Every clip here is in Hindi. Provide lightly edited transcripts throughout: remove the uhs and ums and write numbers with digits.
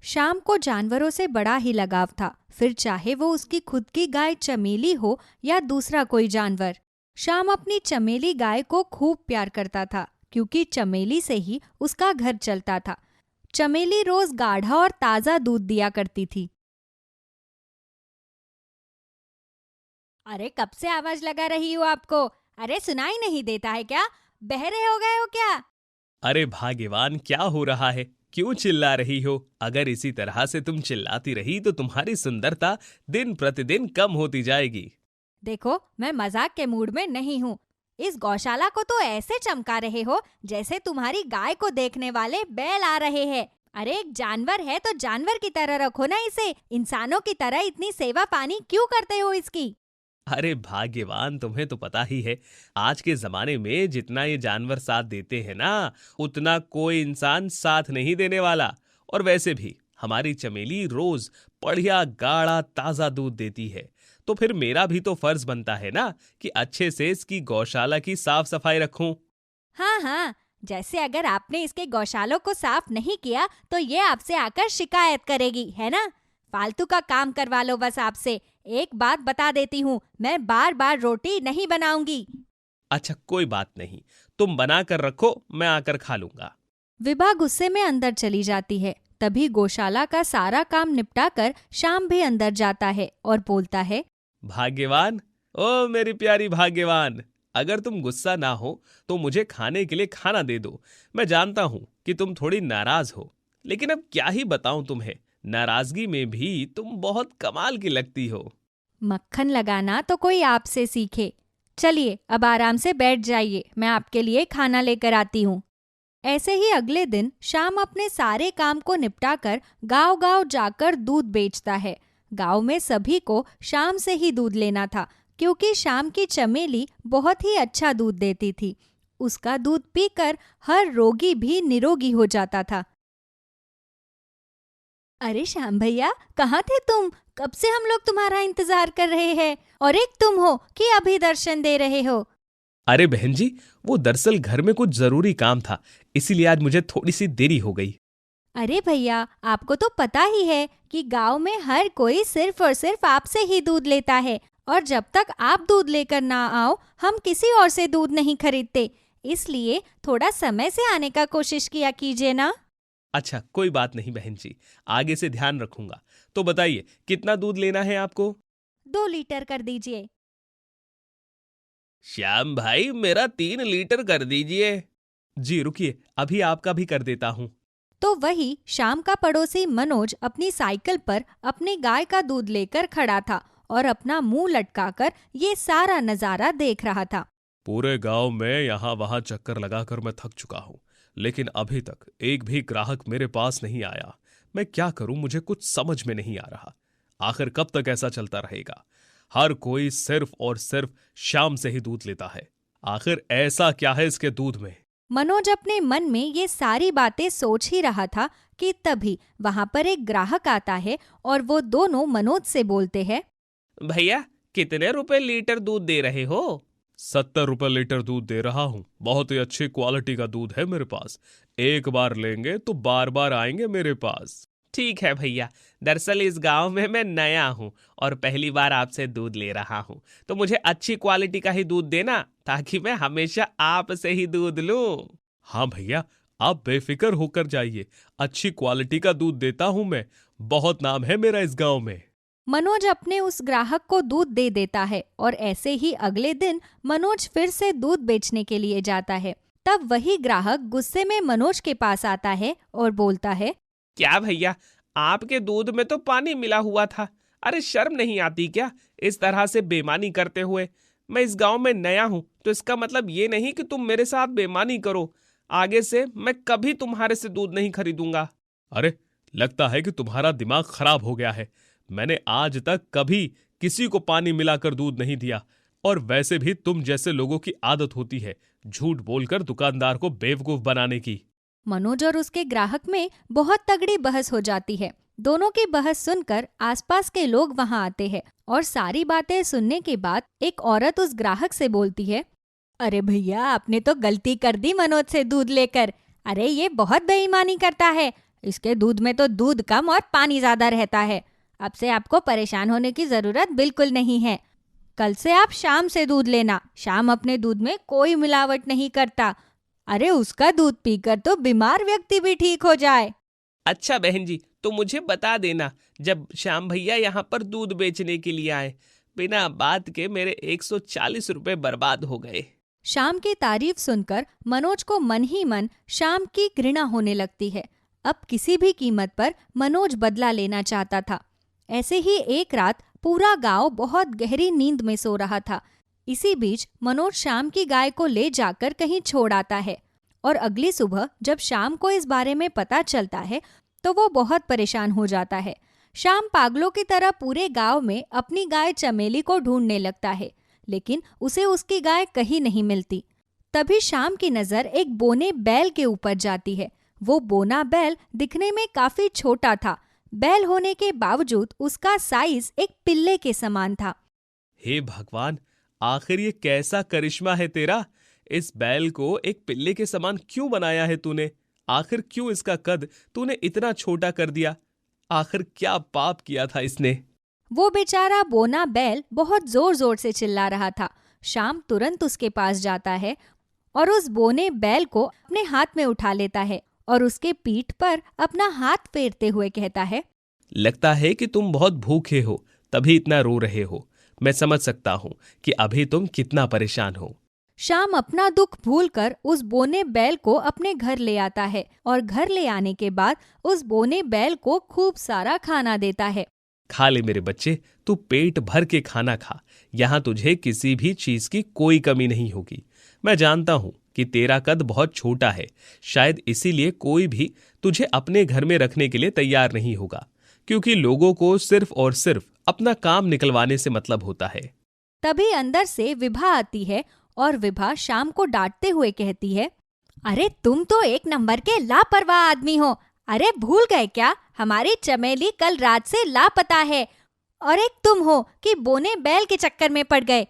शाम को जानवरों से बड़ा ही लगाव था, फिर चाहे वो उसकी खुद की गाय चमेली हो या दूसरा कोई जानवर। शाम अपनी चमेली गाय को खूब प्यार करता था, क्योंकि चमेली से ही उसका घर चलता था। चमेली रोज गाढ़ा और ताज़ा दूध दिया करती थी। अरे कब से आवाज लगा रही हूँ आपको? अरे सुनाई नहीं देता है क्या? बहरे हो गए हो क्या? अरे भाग्यवान, क्या हो रहा है? क्यों चिल्ला रही हो? अगर इसी तरह से तुम चिल्लाती रही तो तुम्हारी सुंदरता दिन प्रतिदिन कम होती जाएगी। देखो, मैं मजाक के मूड में नहीं हूँ। इस गौशाला को तो ऐसे चमका रहे हो जैसे तुम्हारी गाय को देखने वाले बैल आ रहे हैं। अरे एक जानवर है तो जानवर की तरह रखो ना इसे। इंसानों की तरह इतनी सेवा पानी क्यों करते हो इसकी? अरे भाग्यवान, तुम्हें तो पता ही है, आज के जमाने में जितना ये जानवर साथ देते हैं ना, उतना कोई इंसान साथ नहीं देने वाला। और वैसे भी हमारी चमेली रोज बढ़िया गाढ़ा ताजा दूध देती है, तो फिर मेरा भी तो फर्ज बनता है ना कि अच्छे से इसकी गौशाला की साफ सफाई रखूं। हाँ हाँ, जैसे अगर आपने इसके गौशालों को साफ नहीं किया तो ये आपसे आकर शिकायत करेगी, है ना? फालतू का काम करवा लो बस आपसे। एक बात बता देती हूँ, मैं बार बार रोटी नहीं बनाऊंगी। अच्छा कोई बात नहीं, तुम बना कर रखो, मैं आकर खा लूंगा। विभा गुस्से में अंदर चली जाती है। तभी गौशाला का सारा काम निपटाकर श्याम भी अंदर जाता है और बोलता है, भाग्यवान, ओ मेरी प्यारी भाग्यवान, अगर तुम गुस्सा ना हो तो मुझे खाने के लिए खाना दे दो। मैं जानता हूं कि तुम थोड़ी नाराज हो, लेकिन अब क्या ही बताऊं तुम्हें, नाराजगी में भी तुम बहुत कमाल की लगती हो। मक्खन लगाना तो कोई आपसे सीखे। चलिए अब आराम से बैठ जाइए, मैं आपके लिए खाना लेकर आती हूँ। ऐसे ही अगले दिन श्याम अपने सारे काम को निपटाकर गांव-गांव जाकर दूध बेचता है। गांव में सभी को श्याम से ही दूध लेना था, क्योंकि श्याम की चमेली बहुत ही अच्छा दूध देती थी। उसका दूध पीकर हर रोगी भी निरोगी हो जाता था। अरे श्याम भैया, कहाँ थे तुम? कब से हम लोग तुम्हारा इंतजार कर रहे हैं। और एक तुम हो कि अभी दर्शन दे रहे हो? अरे बहन जी, वो दरअसल घर में कुछ जरूरी काम था, इसीलिए आज मुझे थोड़ी सी देरी हो गई। अरे भैया, आपको तो पता ही है कि गांव में हर कोई सिर्फ और सिर्फ आपसे ही दूध लेता है, और जब तक आप दूध लेकर ना आओ हम किसी और से दूध नहीं खरीदते। इसलिए थोड़ा समय से आने का कोशिश किया कीजिए ना। अच्छा कोई बात नहीं बहन जी, आगे से ध्यान रखूंगा। तो बताइए, कितना दूध लेना है आपको? 2 लीटर कर दीजिए। श्याम भाई, मेरा 3 लीटर कर दीजिए। जी रुकिए, अभी आपका भी कर देता हूँ। तो वही शाम का पड़ोसी मनोज अपनी साइकिल पर अपनी गाय का दूध लेकर खड़ा था और अपना मुंह लटकाकर ये सारा नजारा देख रहा था। पूरे गांव में यहाँ वहां चक्कर लगाकर मैं थक चुका हूँ, लेकिन अभी तक एक भी ग्राहक मेरे पास नहीं आया। मैं क्या करूं, मुझे कुछ समझ में नहीं आ रहा। आखिर कब तक ऐसा चलता रहेगा? हर कोई सिर्फ और सिर्फ शाम से ही दूध लेता है। आखिर ऐसा क्या है इसके दूध में? मनोज अपने मन में ये सारी बातें सोच ही रहा था कि तभी वहां पर एक ग्राहक आता है और वो दोनों मनोज से बोलते हैं, भैया, कितने रुपए लीटर दूध दे रहे हो? 70 रुपए लीटर दूध दे रहा हूँ। बहुत ही अच्छी क्वालिटी का दूध है मेरे पास। एक बार लेंगे तो बार बार आएंगे मेरे पास। ठीक है भैया, दरअसल इस गांव में मैं नया हूँ और पहली बार आपसे दूध ले रहा हूँ, तो मुझे अच्छी क्वालिटी का ही दूध देना, ताकि मैं हमेशा आपसे ही दूध लूं। हाँ भैया, आप बेफिक्र होकर जाइए, अच्छी क्वालिटी का दूध देता हूँ मैं। बहुत नाम है मेरा इस गांव में। मनोज अपने उस ग्राहक को दूध दे देता है और ऐसे ही अगले दिन मनोज फिर से दूध बेचने के लिए जाता है। तब वही ग्राहक गुस्से में मनोज के पास आता है और बोलता है, क्या भैया, आपके दूध में तो पानी मिला हुआ था। अरे शर्म नहीं आती क्या इस तरह से बेईमानी करते हुए? मैं इस गांव में नया हूं, तो इसका मतलब ये नहीं कि तुम मेरे साथ बेईमानी करो। आगे से मैं कभी तुम्हारे से दूध नहीं खरीदूंगा। अरे, लगता है कि तुम्हारा दिमाग खराब हो गया है। मैंने आज तक कभी किसी को पानी मिलाकर दूध नहीं दिया। और वैसे भी तुम जैसे लोगों की आदत होती है झूठ बोलकर दुकानदार को बेवकूफ बनाने की। मनोज और उसके ग्राहक में बहुत तगड़ी बहस हो जाती है। दोनों की बहस सुनकर आसपास के लोग वहां आते हैं और सारी बातें सुनने के बाद एक औरत उस ग्राहक से बोलती है, अरे भैया, आपने तो गलती कर दी मनोज से दूध लेकर। अरे ये बहुत बेईमानी करता है। इसके दूध में तो दूध कम और पानी ज्यादा रहता है। अब से आपको परेशान होने की जरूरत बिल्कुल नहीं है। कल से आप शाम से दूध लेना। शाम अपने दूध में कोई मिलावट नहीं करता। अरे उसका दूध पीकर तो बीमार व्यक्ति भी ठीक हो जाए। अच्छा बहन जी, तो मुझे बता देना जब श्याम भैया यहाँ पर दूध बेचने के लिए आए। बिना बात के मेरे 140 रुपए बर्बाद हो गए। श्याम की तारीफ सुनकर मनोज को मन ही मन श्याम की घृणा होने लगती है। अब किसी भी कीमत पर मनोज बदला लेना चाहता था। ऐसे ही एक रात पूरा गांव बहुत गहरी नींद में सो रहा था। इसी बीच मनोज श्याम की गाय को ले जाकर कहीं छोड़ आता है और अगली सुबह जब श्याम को इस बारे में पता चलता है तो वो बहुत परेशान हो जाता है। श्याम पागलों की तरह पूरे गांव में अपनी गाय चमेली को ढूंढने लगता है, लेकिन उसे उसकी गाय कहीं नहीं मिलती। तभी श्याम की नजर एक बोने बैल के ऊपर जाती है। वो बोना बैल दिखने में काफी छोटा था। बैल होने के बावजूद उसका साइज एक पिल्ले के समान था। हे भगवान, आखिर ये कैसा करिश्मा है तेरा। इस बैल को एक पिल्ले के समान क्यों बनाया है तूने? आखिर क्यों इसका कद तूने इतना छोटा कर दिया? आखिर क्या पाप किया था इसने? वो बेचारा बोना बैल बहुत जोर जोर से चिल्ला रहा था। श्याम तुरंत उसके पास जाता है और उस बोने बैल को अपने हाथ में उठा लेता है और उसके पीठ पर अपना हाथ फेरते हुए कहता है, लगता है कि तुम बहुत भूखे हो, तभी इतना रो रहे हो। मैं समझ सकता हूँ कि अभी तुम कितना परेशान हो। श्याम अपना दुख भूलकर उस बोने बैल को अपने घर ले आता है और घर ले आने के बाद उस बोने बैल को खूब सारा खाना देता है। खा ले मेरे बच्चे, तू पेट भर के खाना खा। यहाँ तुझे किसी भी चीज की कोई कमी नहीं होगी। मैं जानता हूँ कि तेरा कद बहुत छोटा है, शायद इसीलिए कोई भी तुझे अपने घर में रखने के लिए तैयार नहीं होगा, क्योंकि लोगों को सिर्फ और सिर्फ अपना काम निकलवाने से मतलब होता है। तभी अंदर से विभा आती है और विभा श्याम को डांटते हुए कहती है, अरे तुम तो एक नंबर के लापरवाह आदमी हो। अरे भूल गए क्या, हमारी चमेली कल रात से लापता है और एक तुम हो कि बोने बैल के चक्कर में पड़ गए।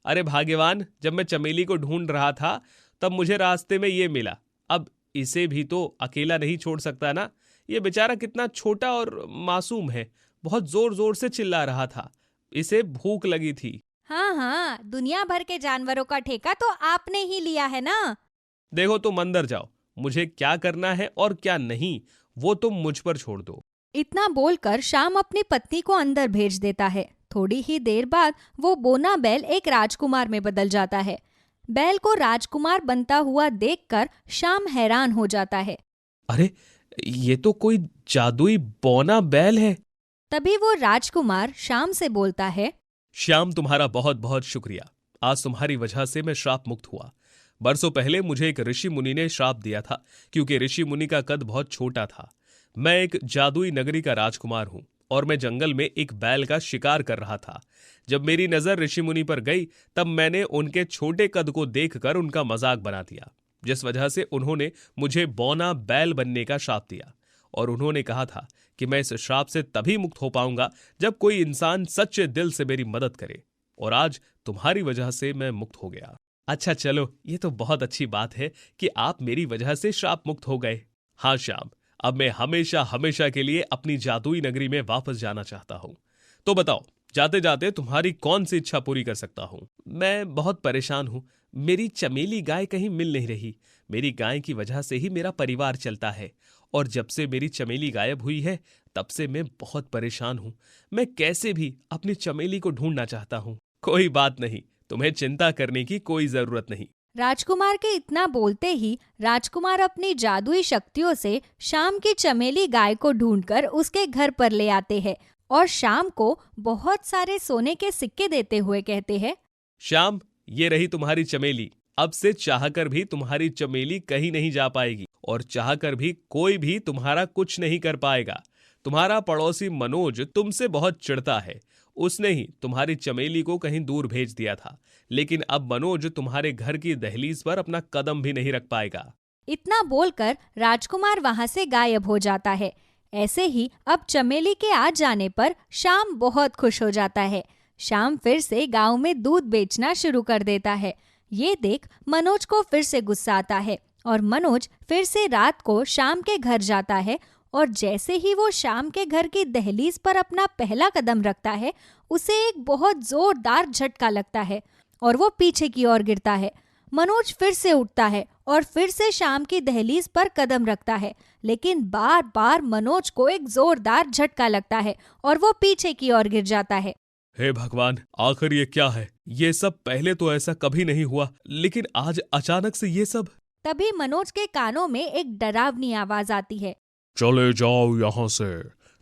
अरे भाग्यवान, जब मैं चमेली को ढूंढ रहा था तब मुझे रास्ते में ये मिला। अब इसे भी तो अकेला नहीं छोड़ सकता ना। ये बेचारा कितना छोटा और मासूम है, बहुत जोर जोर से चिल्ला रहा था। इसे भूख लगी थी। हाँ, दुनिया भर के जानवरों का ठेका तो आपने ही लिया है ना। देखो तुम अंदर जाओ, मुझे क्या करना है और क्या नहीं वो तुम मुझ पर छोड़ दो। इतना बोलकर श्याम अपनी पत्नी को अंदर भेज देता है। थोड़ी ही देर बाद वो बोना बैल एक राजकुमार में बदल जाता है। बैल को राजकुमार बनता हुआ देखकर श्याम हैरान हो जाता है। अरे ये तो कोई जादुई बौना बैल है। तभी वो राजकुमार श्याम से बोलता है, श्याम तुम्हारा बहुत बहुत शुक्रिया। आज तुम्हारी वजह से मैं श्राप मुक्त हुआ। बरसों पहले मुझे एक ऋषि मुनि ने श्राप दिया था, क्योंकि ऋषि मुनि का कद बहुत छोटा था। मैं एक जादुई नगरी का राजकुमार हूं और मैं जंगल में एक बैल का शिकार कर रहा था। जब मेरी नजर ऋषि मुनि पर गई तब मैंने उनके छोटे कद को देखकर उनका मजाक बना दिया, जिस वजह से उन्होंने मुझे बौना बैल बनने का श्राप दिया। और उन्होंने कहा था कि मैं इस श्राप से तभी मुक्त हो पाऊंगा जब कोई इंसान सच्चे दिल से मेरी मदद करे, और आज तुम्हारी वजह से मैं मुक्त हो गया। अच्छा चलो, ये तो बहुत अच्छी बात है कि आप मेरी वजह से श्राप मुक्त हो गए। हाँ श्याम, अब मैं हमेशा हमेशा के लिए अपनी जादुई नगरी में वापस जाना चाहता हूँ। तो बताओ, जाते जाते तुम्हारी कौन सी इच्छा पूरी कर सकता हूँ? मैं बहुत परेशान हूँ। मेरी चमेली गाय कहीं मिल नहीं रही। मेरी गाय की वजह से ही मेरा परिवार चलता है, और जब से मेरी चमेली गायब हुई है तब से मैं बहुत परेशान हूँ। मैं कैसे भी अपनी चमेली को ढूंढना चाहता हूँ। कोई बात नहीं, तुम्हें चिंता करने की कोई जरूरत नहीं। राजकुमार के इतना बोलते ही राजकुमार अपनी जादुई शक्तियों से श्याम की चमेली गाय को ढूंढकर उसके घर पर ले आते हैं और श्याम को बहुत सारे सोने के सिक्के देते हुए कहते हैं, श्याम, ये रही तुम्हारी चमेली। अब से चाहकर भी तुम्हारी चमेली कहीं नहीं जा पाएगी, और चाहकर भी कोई भी तुम्हारा कुछ नहीं कर पाएगा। तुम्हारा पड़ोसी मनोज तुमसे बहुत चिढ़ता है। उसने ही तुम्हारी चमेली को कहीं दूर भेज दिया था, लेकिन अब मनोज तुम्हारे घर की दहलीज पर अपना कदम भी नहीं रख पाएगा। इतना बोलकर राजकुमार वहां से गायब हो जाता है। ऐसे ही अब चमेली के आ जाने पर श्याम बहुत खुश हो जाता है। श्याम फिर से गांव में दूध बेचना शुरू कर देता है। ये देख मनोज को फिर से गुस्सा आता है और मनोज फिर से रात को श्याम के घर जाता है और जैसे ही वो श्याम के घर की दहलीज पर अपना पहला कदम रखता है, उसे एक बहुत जोरदार झटका लगता है और वो पीछे की ओर गिरता है। मनोज फिर से उठता है और फिर से श्याम की दहलीज पर कदम रखता है, लेकिन बार बार मनोज को एक जोरदार झटका लगता है और वो पीछे की ओर गिर जाता है। हे भगवान, आखिर ये क्या है? ये सब पहले तो ऐसा कभी नहीं हुआ, लेकिन आज अचानक से ये सब। तभी मनोज के कानों में एक डरावनी आवाज आती है। चले जाओ यहाँ से।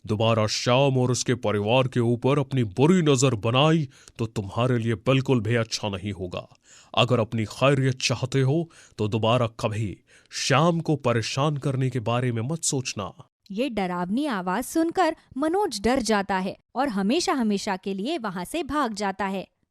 दोबारा श्याम और उसके परिवार के ऊपर अपनी बुरी नजर बनाई तो तुम्हारे लिए बिल्कुल भी अच्छा नहीं होगा। अगर अपनी खैरियत चाहते हो तो दोबारा कभी श्याम को परेशान करने के बारे में मत सोचना। ये डरावनी आवाज सुनकर मनोज डर जाता है और हमेशा हमेशा के लिए वहां से भाग जाता है।